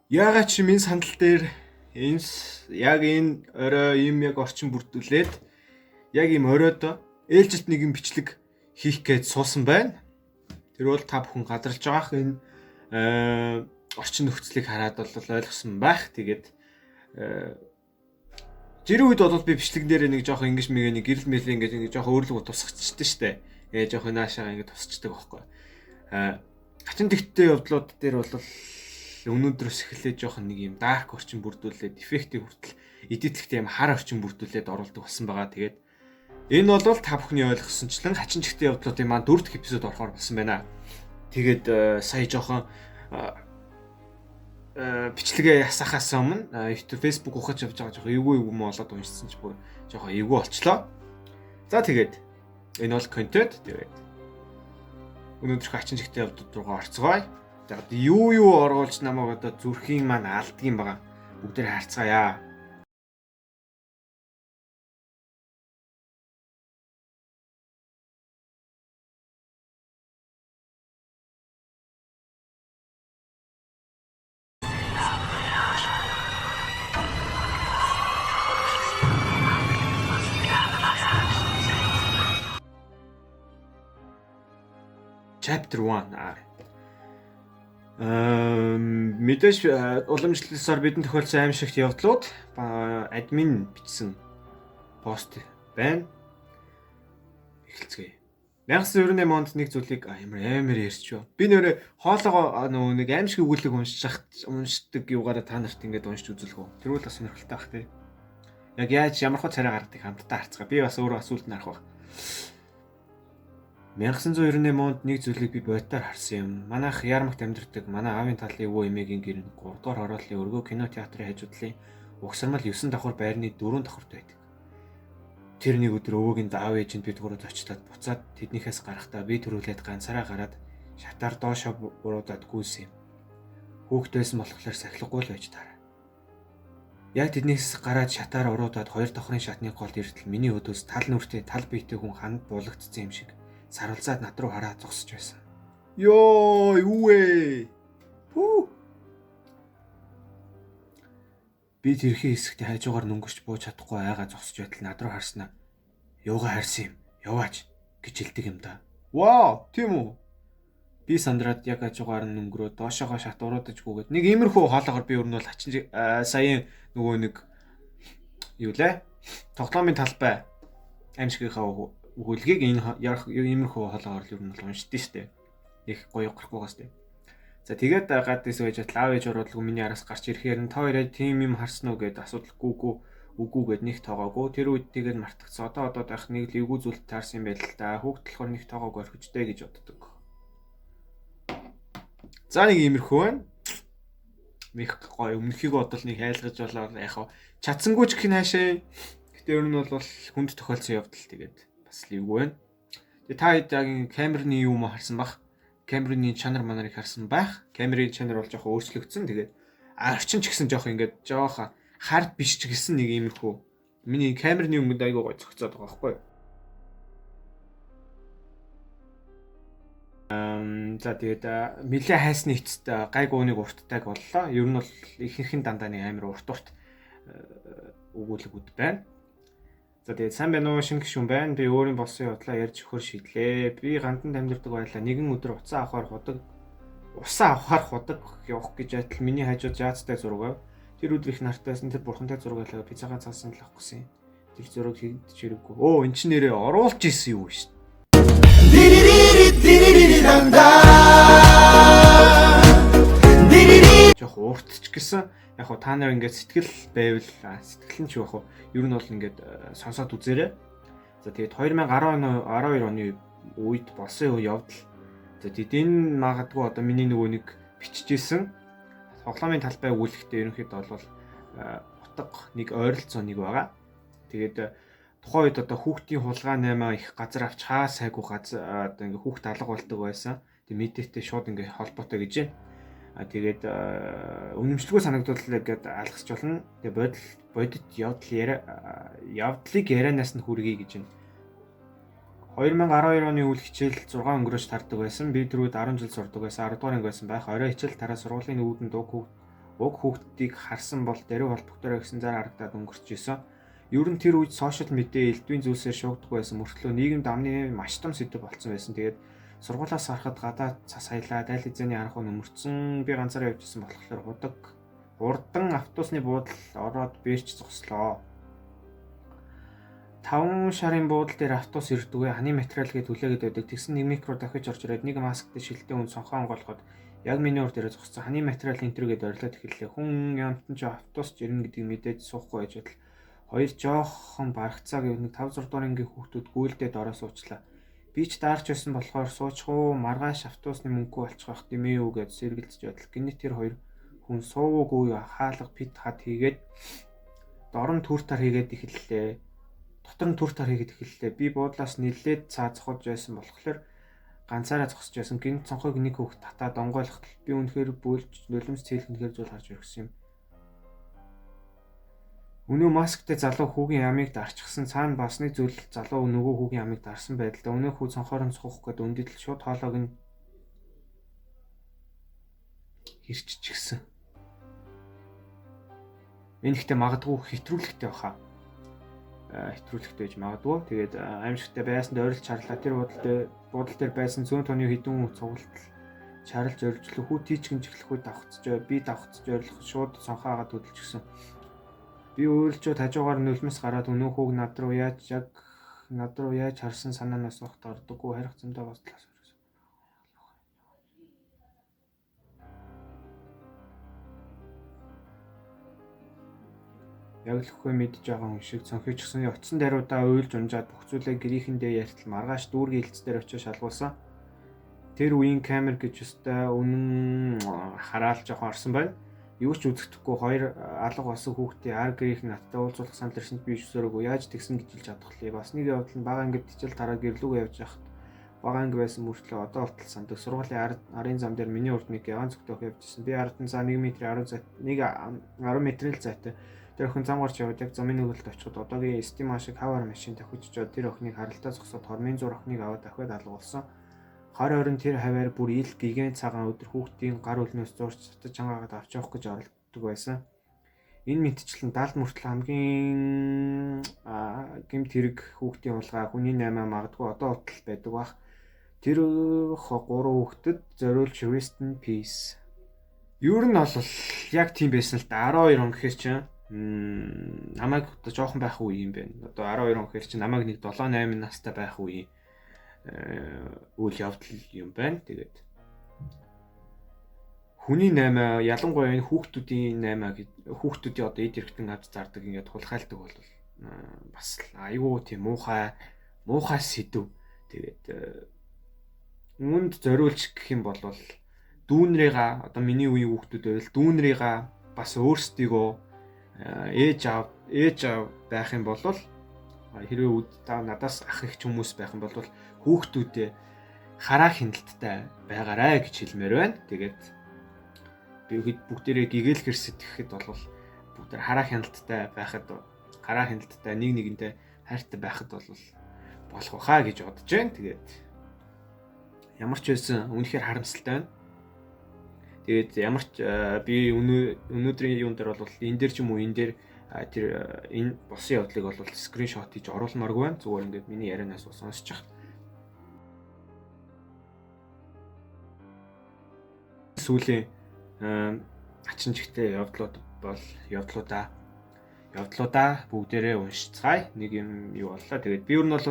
Яагаад ч минь сандал дээр яг энэ орой ийм яг орчин бүрдүүлээд яг ийм оройдоо ээлжилт нэгэн бичлэг хийх гэж суусан байна. Тэр бол та бүхэн гадарч байгаах энэ орчин нөхцөлийг хараад бол ойлгосон байх. Тэгээд жирийн үед бол би бичлэг дээр нэг жоох ингэж мэгээ нэг гэрэл мэлээ ингэж нэг жоох өөрлөгөө тусгачдээ штэ. Тэгээ жоох наашаага ингэ тусчдаг байхгүй. Хачин тэгтээ явдлууд дээр бол өнөөдрөөс эхлээд жоох нэг юм дарк орчин бүрдүүлээд эффектийг хүртэл эдитлэхдээ юм хар орчин бүрдүүлээд оруулдаг болсон байгаа. Тэгээд энэ бол та бүхний ойлгосончлан хачин тэгтээ явдлуудын маань 4 дахь эпизод орохоор болсон байна. Тэгээд сая жоохон бичлэгээ ясахаас өмнө YouTube Facebook ухаж явж байгаа жоохон эвгүй юм болоод уншсан ч бүр жоохон эвгүй болчлоо. За тэгээд энэ бол контент. Тэгээд өнөөдрөх хачин тэгтээ явдлууд руу орцгоё. За юу оруулж намайг одоо зүрхийн маань алдгийн байгаа. Бүгдээр харцгаая. Chapter 1. Мэдээж уламжлалсаар бидэнд тохиолдсон аимшигт явдлууд админ бичсэн пост байна. Эхэлцгээе. 1998 онд нэг зүйлийг амар ярьчихв. Би нэрээ хоолоогоо нэг аимшиг өгүүлэг уншдаг юугаараа та нарт ингэж уншиж үзүүлэх үү. Тэр бол бас сонирхолтой бах тий. Яг яаж ямар хөө царай гаргадгийг хамтдаа харцгаа. Би бас өөрөө асуулт нарах баг. 1998 онд нэг зүйлийг би бодитоор харсан юм. Манайх Ярмагт амьдардаг манай аавын талын өвөө эмээгийн гэр нь 3 дугаар хорооллын өргөө кино театрын хажуудлын угсармал 9 давхар байрны 4 давхарт байдаг. Тэр нэг өдөр өвөөгийн даав ээжинд бид гурав зочлоод буцаад тэднийхээс гарахдаа би төрүүлээд ганцаараа гараад шатаар доошоо буруудаад гүйсэн юм. Хүүхдээсэн болохоор сахилгагүй л байж таараа. Яг тэднээс гараад шатаар уруудаад 2 давхрын шатны голд иртэл миний өдөөс тал нүртэй тал биетэй хүн ханд буулгацсан юм шиг сарвалзаад над руу хараад зогсож байсан. Ёо, юу вэ? Би тэрхий хэсэгт хажуугаар нүнгэрч бууж чадахгүй айгаа зогсож байтал над руу харснаа. Юугаа харсан юм? Яваач гэж хэлдэг юм да. Вау, тийм үү? Би сандраад яг хажуугаар нүнгөрөө доошоогоо шат уруудаж гүгээд нэг иймэрхүү хоолоогоор би өрнөл хачин саяын нөгөө нэг юу лээ? Тоглоомын талбай аимшигийнхаа өгүүлгийг энэ иймэрхүү хоолоогоор л өрнөл уншдээ штэ. Их гоё гарахгүйгаас тээ. За тэгээд гадаас байж лав ээж оруулгүй миний араас гарч ирэхээр нь та хоёроо тим юм харсан уу гэд асуудалгүйгүй үгүй гэд нэг тоогоогүй. Тэр үед тэгээд мартагцсан. Одоо байх нэг л эвгүй зүйлд таарсан юм байл л да. Хүүхд болохоор нэг тоогоог орхижтэй гэж боддог. За нэг иймэрхүү байна. Их гоё өмнөхийг бодвол нэг хайлгаж болоо яхаа чадсангүй ч гэх хаашаа. Гэтэ ер нь бол хүнд тохиолдсон явдал тэгээд бас л эвгүй байна. Тэгээ та хэд яг камерны юм харсан бах. Камерны чанар манарыг харсан байх. Камерын чанар бол жоохон өөрчлөгдсөн. Тэгээд орчин ч гэсэн жоох ингээд жоох хард биш ч гэсэн нэг иймэрхүү. Миний камерны өнгөнд айгүй гой зөгцөөд байгаа байхгүй юу? За тэгээд нэлээ хайсны эцэст гайг ууныг урттайг боллоо. Ер нь бол ихэнх дандаа нэг амар урт өгүүлэгүүд байна. За тэгээд сайн байна уу, шинэ гишүүн байна. Би өөрийн болсон явдлаа ярьж өгөхөр шийдлээ. Би ганданд амьдардаг байлаа. Нэгэн өдөр усаа авахаар худаг явах гэж байтал миний хажууд жаацтай зураг байв. Тэр өдөр их нартайсан тэр бурхантай зураг байлаа. Пиццагаа цаасан л авах гэсэн. Тэр зураг хийгдэж хэрэггүй. Оо, эн чинь нэрээ оруулж исэн юу шүү. Жох уртч гэсэн. Яг хуу та нар ингээд сэтгэл байвал сэтгэл нь ч яг хуу ер нь бол ингээд сонсоод үзээрэй. За тэгээд 2012 оны үед болсон явдал. За тэгээд энэ магадгүй одоо миний нөгөө нэг биччихсэн тоглоомын талбай өгүүлэхдээ ерөнхийдөө бол утга нэг ойролцоо нэг байгаа. Тэгээд тухайн үед одоо хүүхдийн хулгай 8 их газар авч хаа сайгүй газар одоо ингээд хүүхд алга болдог байсан. Тэгээд мэдээтэй шууд ингээд холбоотой гэж байна. Тэгээд үнэмшлгүй санагдвал гээд алгасч болно. Тэгээд бодит явдлыг ярианаас нь хүргэе гэж байна. 2012 оны үйл хичээл 6 өнгөрөөж тардаг байсан. Би тэр үед 10 жил сурдаг байсан. 10 дугаар анги байсан байх. Орой хичээл тараа сургуулийн үүдэн дуу уг хүүхдийг харсан бол дэрэг холбогдорой гэсэн зар харагдаад өнгөрч исэн. Ер нь тэр үед сошиал медиа элдвийн зүйлсээр шуугддаг байсан мөртлөө нийгэмд амны маш том сэдэв болсон байсан. Тэгээд сургуулиас харахад гадаад цас хаялаад аль хэзээний анх нөмөрцөн би ганцаараа явжсэн болохоор хурдан автобусны буудал ороод бэрч зогслоо. 5 шарын буудал дээр автобус ирдэггүй ханы материал гээд хүлээгээд байдаг. Тэгсэн нэг микро дахиж орж ирээд нэг масктай шилдэг хүн сонхоо онгоолгоод яг миний урд дээрээ зогссон. Ханы материал энтергээд орилоод эхэллээ. Хүн ямтан ч автобус ирнэ гэдгийг мэдээд суухгүй байж байтал хоёр жоохон барагцааг нэг 5-6 дугаар ангийн хүүхдүүд гүйлдээд ороо суучлаа. Би ч даарч байсан болохоор суучих уу, маргааш автобусны мөнгөө олчих байх димээ үү гэж сэргэлдэж байтал гинэ тэр хоёр хүн суугаагүй хаалга пит хат хийгээд дорн түртар хийгээд эхэллээ. Дотор нь түртар хийгээд эхэллээ. Би буудлаас нэлээд цаа цохож байсан болохоор ганцаараа зогсож байсан. Гинт цонхойг нэг хүүхд татаад онгойлгоход би үнэхээр бүлж нулимс цээлхэнхээр зүйл харж ирсэн юм. Өнөө масктай залуу хүүгийн ямыг дарчихсан цаана бас нэг зүйл залуу нөгөө хүүгийн ямыг дарсан байдалтай өнөө хүү цонхоор нь цохох гээд өндөдөл шууд хоолойг нь хэрччихсэн. Энэ ихтэй магадгүй хэтрүүлэгтэй баха. Хэтрүүлэгтэй гэж магадгүй. Тэгээд аимшигтай байсанд ойрлж чарлаа. Тэр буудал дээр байсан зүүн тооны хідэн хүн цугалтал чарлж ойрлжлоо. Хүү тийчгэн жиглэх үед давхцж би давхцж ойрлох шууд цонхоо агаад хөдөлж гисэн. Би өөрлөжөө хажуугаар нулимс гараад өнөө хүүг над руу яаж харсан санаанаас огт ордоггүй харих зэмдээ бослоос өрөөс. Яг л хөө мэдж байгаа хүн шиг цонхиж гисэн утсан даруйдаа уйлж унжаад бүх зүйлээ гэрийнхэндээ ярьтал маргааш дүүргийн хилцээр очиж шалгуулсан. Тэр үеийн камер гэж өстэй үнэн хараал жоохон орсон байна. Юу ч үзэхдэггүй хоёр алга болсон хүүхдийн ар гэрийнх нь надтай уулзуулах санал ирсэнд би өсөөрөөгүй яаж тэгсэн гэж хэлж чадахлаа. Бас нэг явдал нь бага ангид тижил тараа гэрлүүгээ явж байхад бага анги байсан мөртлөө одоо болтол сандаг сургуулийн арын зам дээр миний урд нэг яван зөвтөөх явжсэн. Би ард нь за 1 м 10 м-ийн л зайтай. Тэр охин зам гарч яваад яг замын нүгэлд очиход одоогийн стима шиг хавар машин тавхиж очоод тэр охиныг харалтаа зогсоод хормын зур охиныг аваад дахиад алга болсон. Хар орон тэр хаваар бүр ил гигэн цагаан өдөр хүүхдийн гар үлнээс зурч цатаж чангаагаад авч явах гэж оролддог байсан. Энэ мэдчлэн 70 мөртөл хамгийн гэмт хэрэг хүүхдийн улгаа хүний 8 магадгүй одоо утал байдаг бах. Тэр 3 хүүхдэд зориулж rest in peace. Ер нь бол яг тийм байсан л да 12 он гэхэр чинь намайг одоо жоохон байх үе юм байна. Одоо 12 он гэхэр чинь намайг нэг 7-8 настай байх үе үйл явдал юм байна. Тэгээд хүний 8 ялангуяа энэ хүүхдүүдийн 8 хүүхдүүдийн одоо эд хэрэгтэн ад зардаг ингээд хулгайлдаг бол бас айгүй тийм муухай сэдв. Тэгээд үүнд зориулж гэх юм бол дүүнрийга одоо миний үеийн хүүхдүүд байвал дүүнрийга бас өөрсдийгөө ээж байх юм бол хэрвээ та надаас ах их хүмүүс байх юм бол хүүхдүүдээ хараа хяналттай байгаарай гэж хэлмээр байна. Тэгээд би бүгдээрээ гэгэл гэрсэт гэхэд бол бүгд хараа хяналттай байхад хараа хяналттай нэг нэгэнтэй хайртай байхад бол болох байхаа гэж бодож байна. Тэгээд ямар ч байсан үнэхээр харамсалтай байна. Тэгээд ямар ч би өнөөдрийн юун дээр бол энэ дээр ч юм уу энэ дээр тэр энэ босын явдлыг бол скриншот хийж оруулмааргүй байна. Зүгээр ингээд миний ярианаас сонсож байгаа. Сүүлийн ачин жигтэй явдлуудаа бүгдээрээ уншицгаая. Нэг юм юу боллоо. Тэгээд би ер нь бол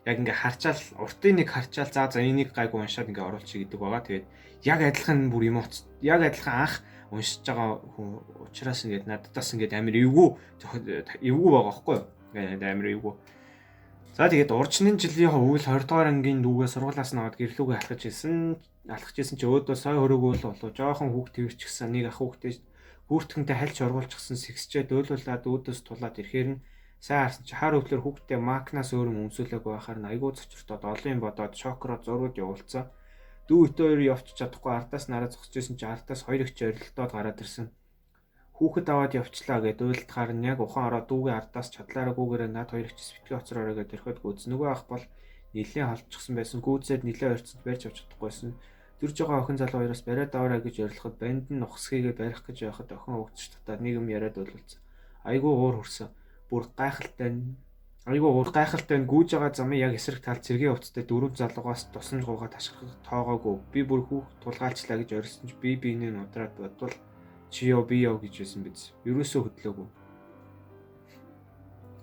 яг ингээ харчаал уртын нэг харчаал за энийг гайгүй уншаад ингээ оруулчих гэдэг байгаа. Тэгээд яг адилхан бүр эмоц яг адилхан анх уншиж байгаа хүн учраас ингээд надаас ингээд амар эвгүй байгаа байхгүй юу? Ингээд амар эвгүй. За тэгээд урчны жилийн үйл 20 дугаар ангийн дүүгээ сургуулаас нь аваад гэрлүүгээ алхаж ирсэн чи өөдөө сой хөрөөгөө болоо жоохон хүүхд твэрчихсэн нэг ах хүүхдээ хүүртгэнтэй хальж оргуулчихсан сэгсчээд өөлүүлээд өөдөөс тулаад ирэхээр нь сайн харсан чи хар өвлөр хүүхдээ макнаас өөр юм өмсүүлээг байхаар нь айгуу цочртоод олон юм бодоод шокроо зургууд явуулсан. Дүү өтөөр явчих чадахгүй ардаас нараа зогсчихсэн чи ардаас хоёр их зорилтоод гараад ирсэн. Хүүхэд аваад явчлаа гэд уйлдахаар нь яг ухаан ороод дүүгийн ардаас чадлаараагүйгээр над хоёр их сэтгэл хоцроо ороод ирэхэд гүйц. Нөгөө ах бол нилээн холчихсан байсан. Гүйцээд нилээн ойрцонд барьж авч чадахгүйсэн. Зурж байгаа охин залуу хоёроос бариад аваарай гэж ярилцахад банд нь ухсхийгээ барих гэж байхад охин угдчих татаад нэг юм яриад болуулсан. Айгүй уур хүрсэн. Бүр гайхалтай гүйж байгаа замын яг эсрэг талд цэргийн хувцастай дөрөв залуугаас тусамж гуугаа ташхах тоогоогүй. Би бүр хүүхд тулгаалчлаа гэж орилсон ч биений удраад бодвол чи ёо би ёо гэж байсан биз. Ерөөсөө хөдлөөгүй.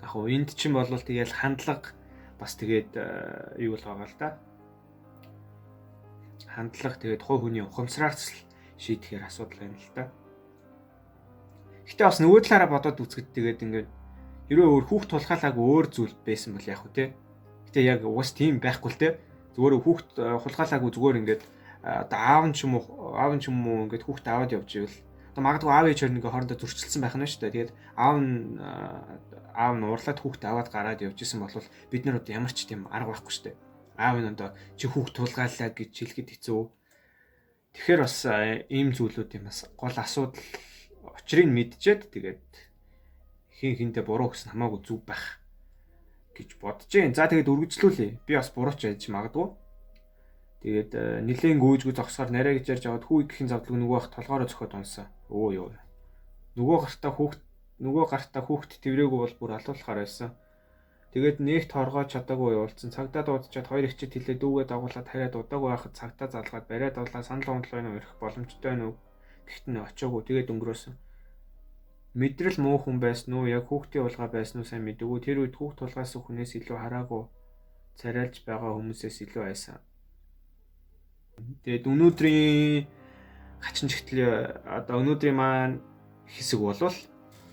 Яг уу энд чинь бол тэгэл хандлага бас тэгээд юу бол байгаа л да. Хандлага тэгээд хой хүний ухамсараас шийдэхээр асуудал байна л да. Гэтэ бас нөгөө талаараа бодоод үзэхэд тэгээд ингээд ерөө өөр хүүхд тулгаалаагүй өөр зүйл байсан бол яг уу те. Гэтэ яг уус тийм байхгүй л те. Зүгээр хүүхд хулгаалаагүй зүгээр ингээд одоо аав нь ч юм уу ингээд хүүхд аваад явж ивэл одоо магадгүй аав ээж хоёр нэг хоорондоо зөрчилсөн байх нь шүү дээ. Тэгээд аав нь уурлаад хүүхд аваад гараад явж исэн бол бид нар одоо ямар ч тийм арга байхгүй шүү дээ. Аав нь одоо чи хүүхд тулгааллаа гэж хэлэхэд хэцүү. Тэгэхээр бас ийм зүйлүүд юм бас гол асуудал учрыг мэдчихэд тэгээд хинтээ буруу гэсэн хамаагүй зүв байх гэж бодож байна. За тэгээд үргэлжлүүлээ. Би бас бурууч байж магадгүй. Тэгээд нилээн гүйжгүй зогсохоор нарай гэж ярьж аваад хүү ихэхийн завдлаг нөгөө бах толгоороо зөхөд унсан. Өө ёо. Нөгөө гартаа хүүхд тврээгүй бол бүр алуулахаар байсан. Тэгээд нэгт хоргоо чадаагүй явуулсан. Цагдаа дуудчихад хоёр ихчид хилээ дүүгээ дагуулад хараад удаагүй байхад цагдаа залгаад бариад авлаа санал онлайн өрөх боломжтой нү. Гэхдээ очоогүй тэгээд өнгөрөөсөн. Мэдрэл муу хүн байсан уу? Яг хүүхдийн улгаа байсан уу? Сайн мэдээгүй. Тэр үед хүүхд тулгаас хүнээс илүү хараагүй царайлж байгаа хүмүүсээс илүү айсан. Тэгээд өнөөдрийн хачин чигтэл одоо өнөөдрийн маань хэсэг болвол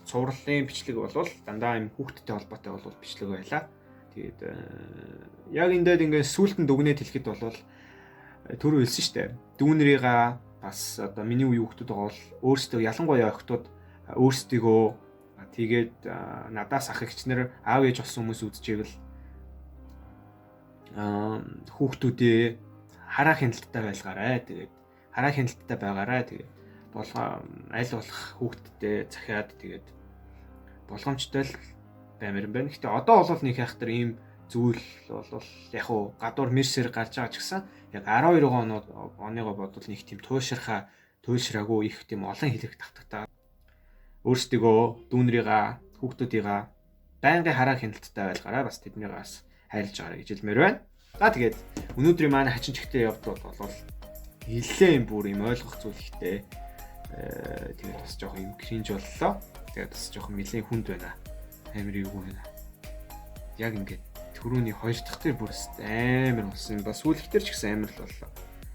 цувралын бичлэг болвол дандаа юм хүүхдтэй холбоотой болвол бичлэг байлаа. Тэгээд яг эндээд ингээд сүултэн дүгнээд хэлэхэд болвол түрүү хэлсэн шүү дээ. Дүүнрийгээ бас одоо миний үе хүүхдүүд байгаа бол өөрсдөө ялангуяа охтууд өөрсдийгөө тэгээд надаас ах эгчнэр аав ээж болсон хүмүүс үзчихвэл хүүхдүүдээ хараа хяналттай байлгаарай. Тэгээд хараа хяналттай байгаарай. Тэгээд аль болох хүүхдтэй захиад тэгээд болгоомжтой л баймир юм байна. Гэтэ одоо бол нэг хайхтар ийм зүйл бол яг уу гадуур мерсээр гарч байгаа ч гэсэн яг 12 оныгоо бодвол нэг тийм туйлшраагүй их тийм олон хэлэх татгатаа өөрсдийгөө дүүнрийгээ хүүхдүүдийгээ байнгын хараа хяналттай байлгаараа бас тэднийгээ бас хайрлаж байгаарай гэж хэлмээр байна. За тэгээд өнөөдрийн маань хачин чигтээ явдал бол нэлээд бүр юм ойлгох зүйл ихтэй. Тэгээд бас жоох юм кринж боллоо. Тэгээд бас жоох нэлээд хүнд байна. Амар юу байна. Яг ингээд түрүүний хоёр дахь тэр бүрс амар болсон. Бас сүүлхтэр ч гэсэн амар л боллоо.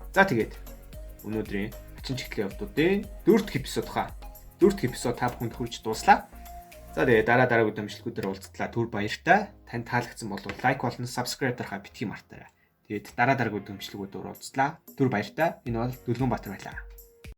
За тэгээд өнөөдрийн хачин чигтээ явдуудын 4 дахь эпизод та бүхэнд хүрч дууслаа. За тэгээд дараа үдэмжлэгүүдээр уулзтлаа. Түр баяртай. Танд таалагдсан бол лайк болон subscribe дарахаа битгий мартаарай. Тэгээд дараа үдэмжлэгүүдээр уулзтлаа. Түр баяртай. Энэ бол Дүлгэн Баатар байлаа.